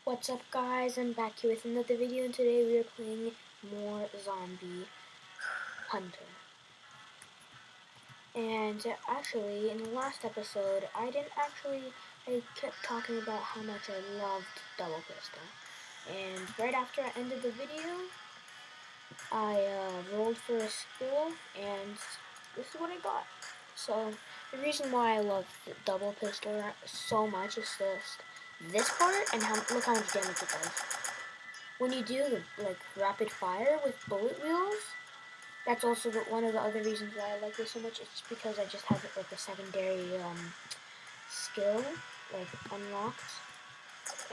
What's up guys, I'm back here with another video and today we are playing more Zombie Hunter. And actually, in the last episode, I kept talking about how much I loved Double Pistol. And right after I ended the video, I rolled for a skill and this is what I got. So, the reason why I love the Double Pistol so much is just this part and look how much damage it does. When you do like rapid fire with bullet wheels, that's also one of the other reasons why I like this so much. It's because I just have like a secondary skill like unlocked,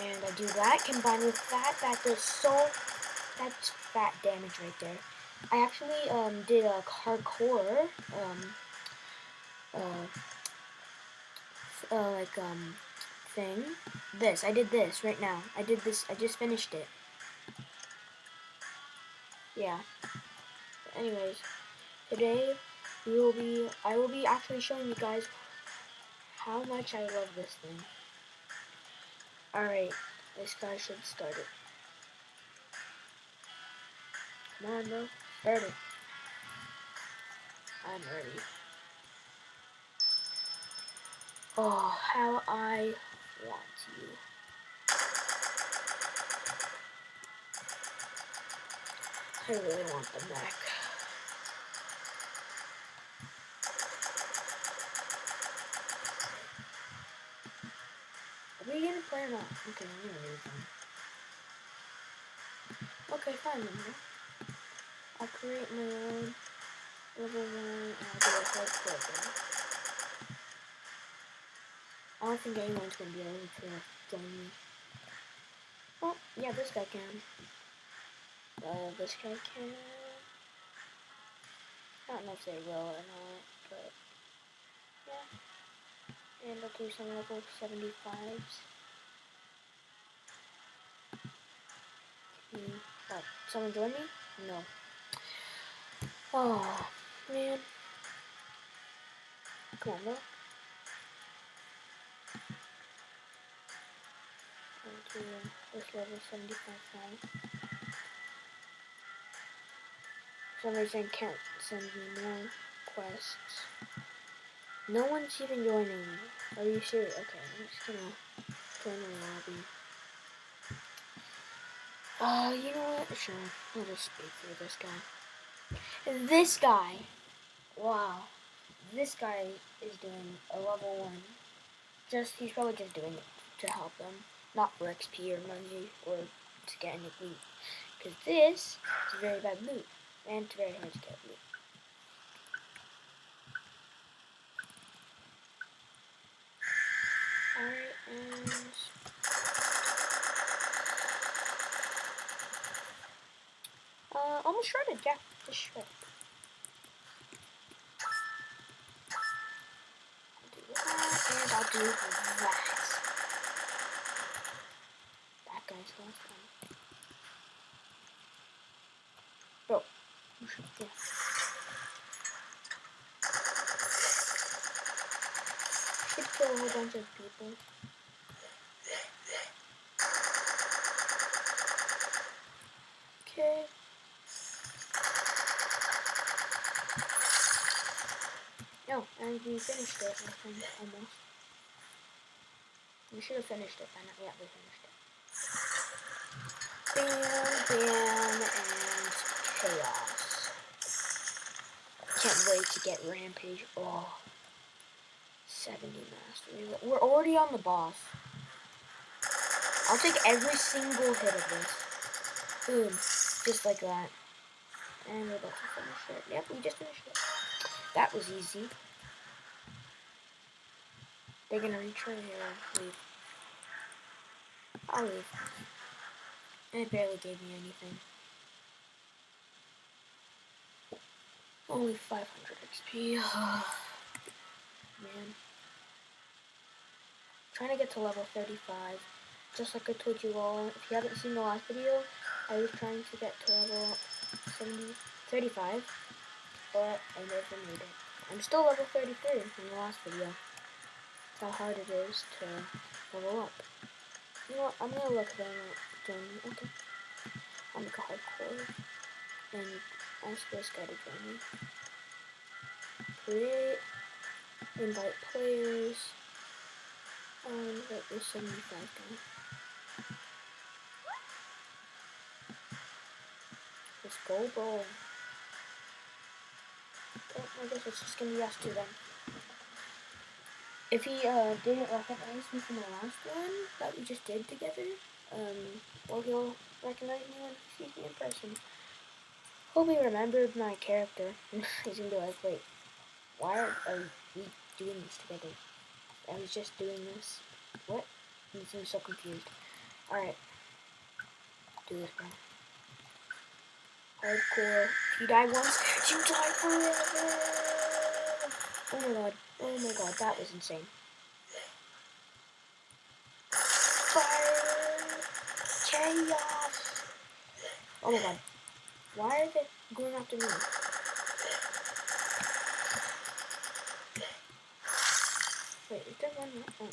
and I do that combined with that. That's fat damage right there. I actually did a hardcore uh, thing. I did this right now. I did this. I just finished it. Yeah. Anyways, today I will be actually showing you guys how much I love this thing. Alright, this guy should start it. Come on, bro. Start it. I'm ready. Oh, how I want you. I really want the mech. Are we gonna play or not? Okay, I'm gonna leave them. Okay, fine then. I'll create my own level 1 and I'll do a hardcore thing. I don't think anyone's gonna be able to join me. Oh, yeah, this guy can. This guy can. I don't know if they will or not, but yeah. And I'll do some level 75s. Oh, someone join me? No. Oh, man. Come on, bro. I'll do this level 75 now. For some reason, can't send me more quests. No one's even joining me. Are you serious? Okay, I'm just gonna join the lobby. You know what? Sure, I'll just speak for this guy. This guy! Wow. This guy is doing a level 1. He's probably just doing it to help them. Not for XP or money or to get any loot. Because this is very bad loot. And it's very hard to get loot. Alright, and almost shredded, yeah, just shredded. I'll do that. That guy's last one. Bro, yeah. Should kill a whole bunch of people. Okay. No, and we finished it, I think, almost. We should have finished it by now. Yeah, we finished it. Bam, bam, and chaos. Can't wait to get Rampage. Oh, 70 mastery. We're already on the boss. I'll take every single hit of this. Boom. Just like that. And we're about to finish it. Yep, we just finished it. That was easy. They're gonna retry here. Leave. I'll leave. And it barely gave me anything. Only 500 XP. Man. Trying to get to level 35. Just like I told you all. If you haven't seen the last video, I was trying to get to level 35. But I never made it. I'm still level 33 from the last video. That's how hard it is to level up. You know I'm gonna look them up. Okay. I'm gonna go hardcore and ask this guy to join me. Create, invite players, invite this 75 guy. Let's go, bro. Okay, I guess it's just gonna be us two then. If he didn't recognize me from the last one that we just did together, or he'll recognize me when he sees me in person. Hope he remembered my character. He's gonna be like, wait, why are we doing this together? I was just doing this. What? He seems so confused. Alright. Do this, bro. Hardcore. If you die once, you die forever! Oh my god. Oh my god, that was insane. Fire! Chaos! Oh my god. Why are they going after me? Wait, is there one more?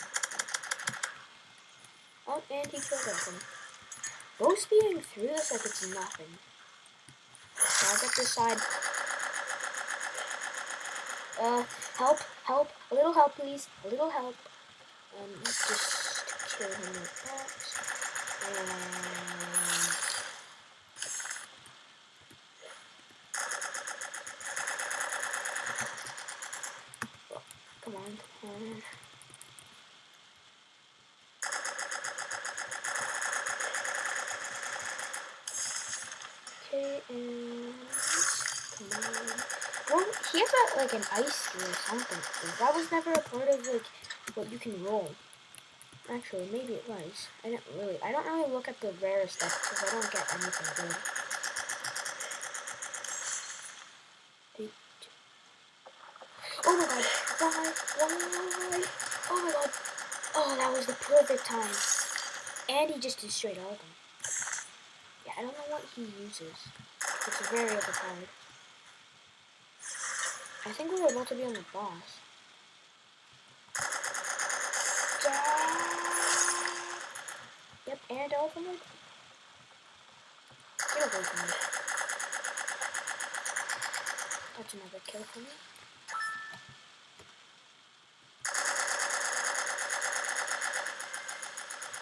Oh, and he killed everything. Go speeding through this like it's nothing. So I'll get this side. Help, a little help, please, a little help. Just kill him with that. And oh, come on. Okay, and come on. Well, he has like an ice skill or something. That was never a part of like what you can roll. Actually, maybe it was. I don't really look at the rare stuff because I don't get anything good. Oh my god, why? Oh my god. Oh, that was the perfect time. And he just destroyed all of them. Yeah, I don't know what he uses. It's very overpowered. I think we're about to be on the boss. Yep, and ultimate. Get away from me. That's another kill for me.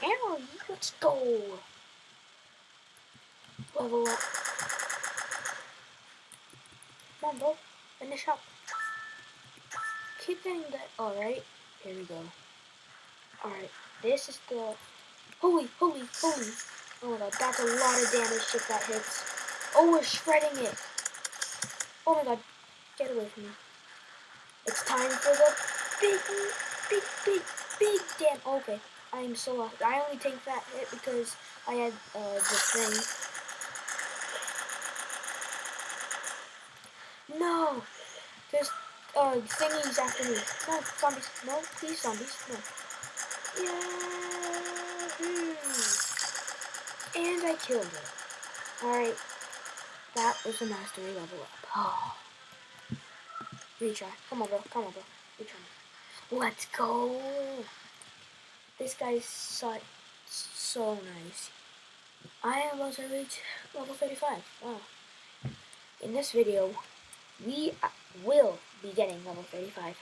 Arrow, let's go. Level up. Come on, bro. Finish up. Keep getting that. Alright, here we go. Alright, this is the... Holy. Oh my god, that's a lot of damage if that hits. Oh, we're shredding it. Oh my god, get away from me. It's time for the big damn... Okay, I am so lost. I only take that hit because I had the thing. No! There's thingies after me. No, zombies. No, please, zombies. No. Yahoo! And I killed it. Alright. That was a mastery level up. Oh. Retry. Come on, bro. Retry. Let's go! This guy's so nice. I am about to reach level 35. Wow. In this video, we will be getting level 35.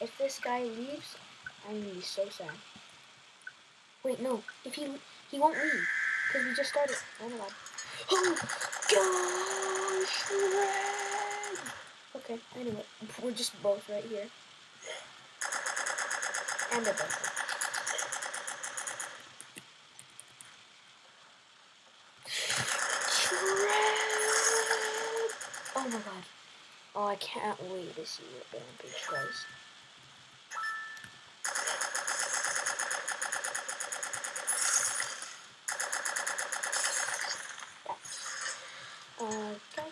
If this guy leaves, I'm gonna be so sad. Wait, no. If he won't leave, because we just started. Oh my god. Oh gosh, red. Okay. Anyway, we're just both right here, and they're both. Oh my god. Oh, I can't wait to see what Rampage does.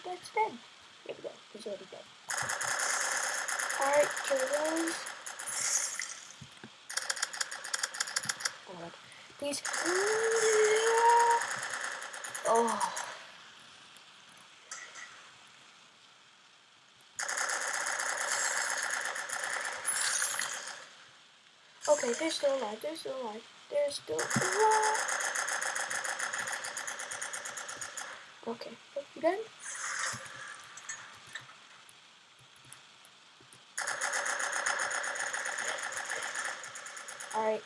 That's dead. There we go. He's already dead. Alright, kill those. Oh my god. Please. Oh. Okay, They're still alive. They're still alive. They're still alive. Okay. You done? Alright.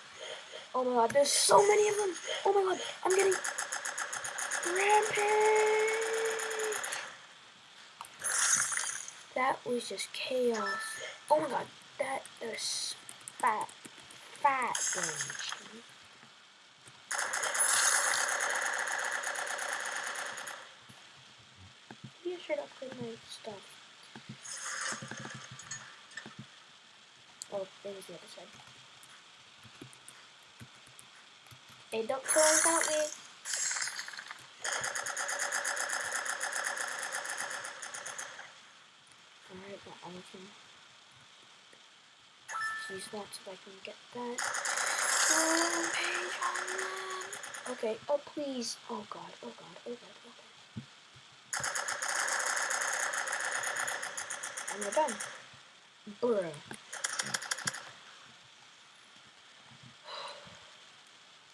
Oh my god, there's so many of them. Oh my god, I'm getting rampage. That was just chaos. Oh my god, that is fat damage to me. Maybe I should upgrade my stuff. Oh, there's the other side. Hey, don't kill us without me. Alright, got all of them. Use that so I can get that. Rampage on them. Okay, oh please. Oh god, oh god, oh god, oh god. And we're done. Bruh.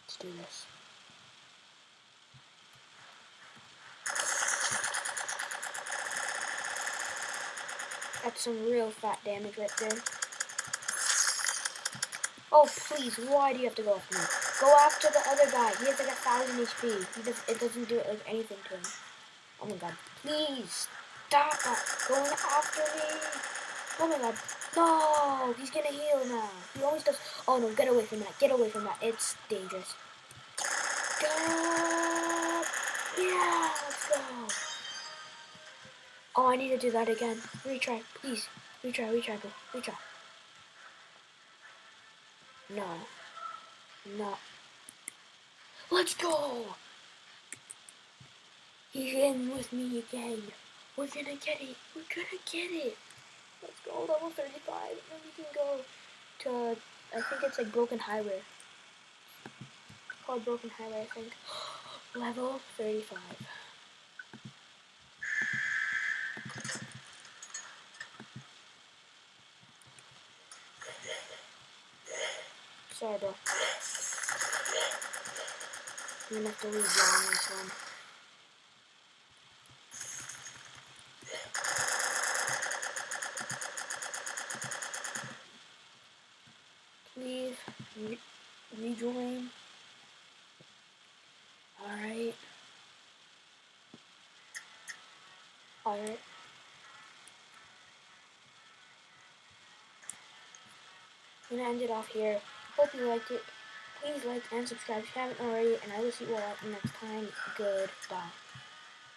Let's do this. That's some real fat damage right there. Oh please, why do you have to go after me? Go after the other guy. He has like 1,000 HP. It doesn't do like anything to him. Oh my god. Please stop going after me. Oh my god. No, he's gonna heal now. He always does. Oh no, get away from that. Get away from that. It's dangerous. Go. Yeah, let's go. Oh, I need to do that again. Retry, please. Retry, bro. Retry. No. No. Let's go! He's in with me again. We're gonna get it. We're gonna get it. Let's go, level 35. Then we can go to, I think it's like Broken Highway. It's called Broken Highway, I think. Level 35. Sorry, bro. I'm gonna have to leave you on this one. Leave. Rejoin. Alright. Alright. I'm gonna end it off here. Hope you liked it. Please like and subscribe if you haven't already, and I will see you all next time. Goodbye.